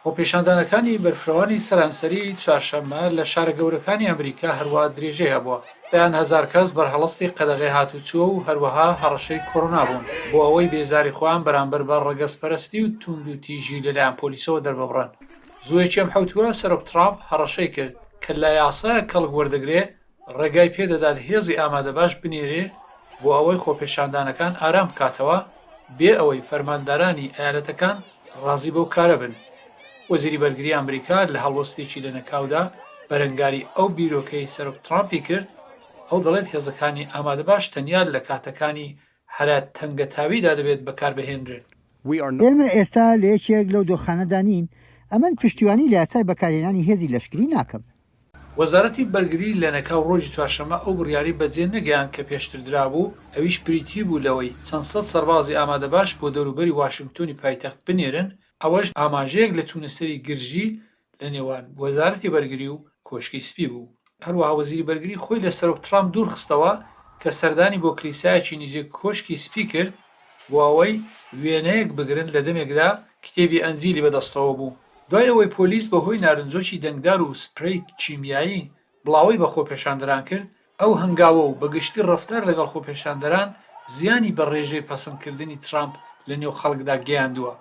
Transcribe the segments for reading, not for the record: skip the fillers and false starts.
خۆپیشاندانەکانی بەرفرەوانی سەرانسەری چوارشەممە لە شارە گەورەکانی ئەمریکا هەروە درێژەی هەبووە. دەیان هەزار کەس بەرهەڵستی قەدەغەی هاتوچۆ و هەروەها هەڕەشەی کۆڕۆنا بوون بۆ ئەوەی بێزاری خۆیان بەرامبەر بە ڕەگەزپەرستی و توند و تیژی لەلایەن پۆلیسەوە دەرببڕن. زوویەکی ئەم حوتووە سەرۆک ترامپ هەڕەشەی کرد کە لە یاسایە کەڵک وەردەگرێ ڕێگای پێدەدات هێزی ئامادەباش بنێرێ بۆ ئەوەی خۆپیشاندانەکان ئارام بکاتەوە بێ ئەوەی فەرماندارانی ئایالەتەکان ڕازی بەو کارە بن. وەزیری بەرگری ئەمریکا لە هەڵوەستێکی لە نەکاودا بەرەنگاری ئەو بیرۆکەی سەرۆک ترامپی کرد. ئەو دەڵێت هێزەکانی ئامادەباش تەنیا لە کاتەکانی هەرا تەنگەتاویدا دەبێت بەکاربهێنرێن. ئێمە ئێستا لە یەکێک لەو دۆخانەدانین، ئەمن پشتیوانی لە یاسای بەکارهێنانی هێزی لەشکری ناکەم. وەزارەتی بەرگری لە نەکاو ڕۆژی چوارشەممە ئەو بڕیاری بەجێ نەگەیاند کە پێشتر درابوو، ئەویش بریتی بوو لەوەی چەند سەد سەربازی ئامادەباش بۆ دەوروبەری واشنگتۆنی پایتەخت بنێرن، ئەوەش ئاماژەیەک لە چوونەسەری گرژی لە نێوان وەزارەتی بەرگری و کۆشکی سپی بوو. هەروەها وەزیری بەرگری خۆی لە سەرۆک ترامپ دوور خستەوە کە سەردانی بۆ کلیسایەکی نزیک کۆشکی سپی کرد بۆ ئەوەی وێنەیەک بگرن لە دەمێکدا کتێبی ئەنجیلی بەدەستەوە بوو. دوای ئەوەی پۆلیس بەهۆی نارنجۆکی دەنگدار و سپرەی کیمیایی بڵاوی بە خۆپێشاندەران کرد، ئەو هەنگاوە و بەگشتی ڕەفتار لەگەڵ خۆپێشاندەران زیانی بە ڕێژەی پەسەندکردنی ترامپ لە نێو خەڵکدا گەیاندووە.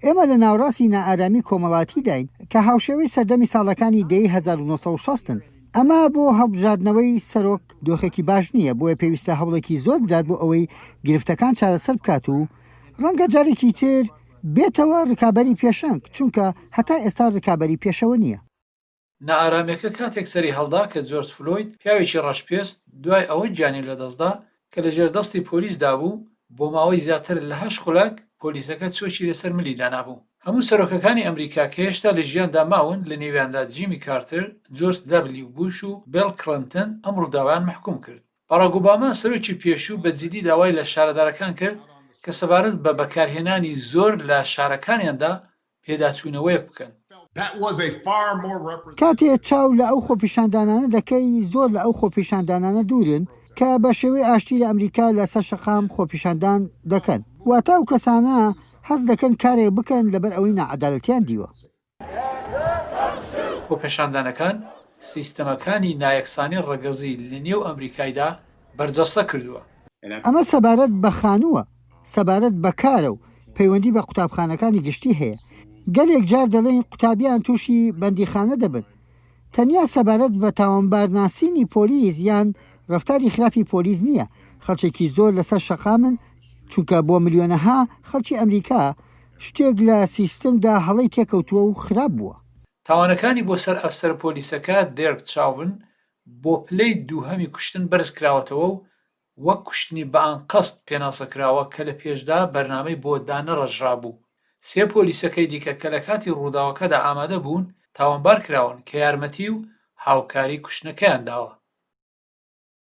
ئێمە لە ناوڕاستی نائارامی کۆمەڵاتی داین کە هاوشێوەی سەردەمی ساڵەکانی دەی 1960ن. ئەمە بۆ هەڵبژاردنەوەی سەرۆک دۆخێکی باش نییە، بۆیە پێویستە هەوڵێکی زۆر بدات بۆ ئەوەی گرفتەکان چارەسەر بکات و ڕەنگە جارێکی تر بێتەوە ڕکابەری پێشەنگ، چونکە هەتا ئێستا ڕکابەری پێشەوە نییە. نائارامەکە کاتێک سەری هەڵدا کە جۆرج فلۆید پیاوێکی ڕەشپێست دوای ئەوەی گیانی لەدەستدا کە لە ژێردەستی پۆلیسدا بوو بۆ ماوەی زیاتر لە 8 خولەک پۆلیسەکە چۆکی لەسەر ملی دانابوو. هەموو سەرۆکەکانی ئەمریکا کە هێشتا لە ژیاندا ماون لە نێویاندا جیمی کارتر، جۆرج دەبلیو بوش و بیل کلینتن ئەم ڕووداویان محکوم کرد. باراک ئۆباما سەرۆکی پێشوو بەجددی داوای لە شارەدارەکان کرد کە سەبارەت بە بەکارهێنانی زۆر لە شارەکانیاندا پێداچوونەوەیەک بکەن. کاتێ چاو لە ئەو خۆپیشاندانانە دەکەی زۆر لە ئەو خۆپیشاندانانە دوورن کە بە شێوەی ئاشتی لە ئەمریکا لەسەر شەقام خۆپیشاندان دەکەن، واتە ئەو کەسانە هەز دەکەن کارێک بکەن لەبەر ئەوەی نەعەدالەتیان دیوە. خۆپیشاندانەکان سیستەمەکانی نایەکسانی ڕەگەزی لە نێو ئەمریکایدا بەرجەستە کردووە. ئەمە سەبارەت بە خانووە، سەبارەت بە کارە و پەیوەندی بە قوتابخانەکانی گشتی هەیە. گەلێک جار دەڵێن قوتابیان تووشی بەندیخانە دەبن. تەنیا سەبارەت بە تاوانبارناسینی پۆلیس یان ڕەفتاری خراپی پۆلیس نییە. خەڵکێکی زۆر لەسەر شەقامن، چونکە بۆ ملیۆنەها خەڵکی ئەمریکا شتێک لە سیستمدا هەڵەی تێکەوتووە و خراپ بووە. تاوانەکانی بۆ سەر ئەفسەر پۆلیسەکە دێرک چاون بۆ پلەی دووهەمی کوشتن بەرز کراوەتەوە و وەک کوشتنی بە ئانقەست پێناسەکراوە کە لە پێشدا بەرنامەی بۆ دانەڕەژرا بوو. 3 پۆلیسەکەی دیکە کە لە کاتی ڕووداوەکەدا ئامادە بوون تاوانبار کراون کە یارمەتی و هاوکاری کوشتنەکەیان داوە.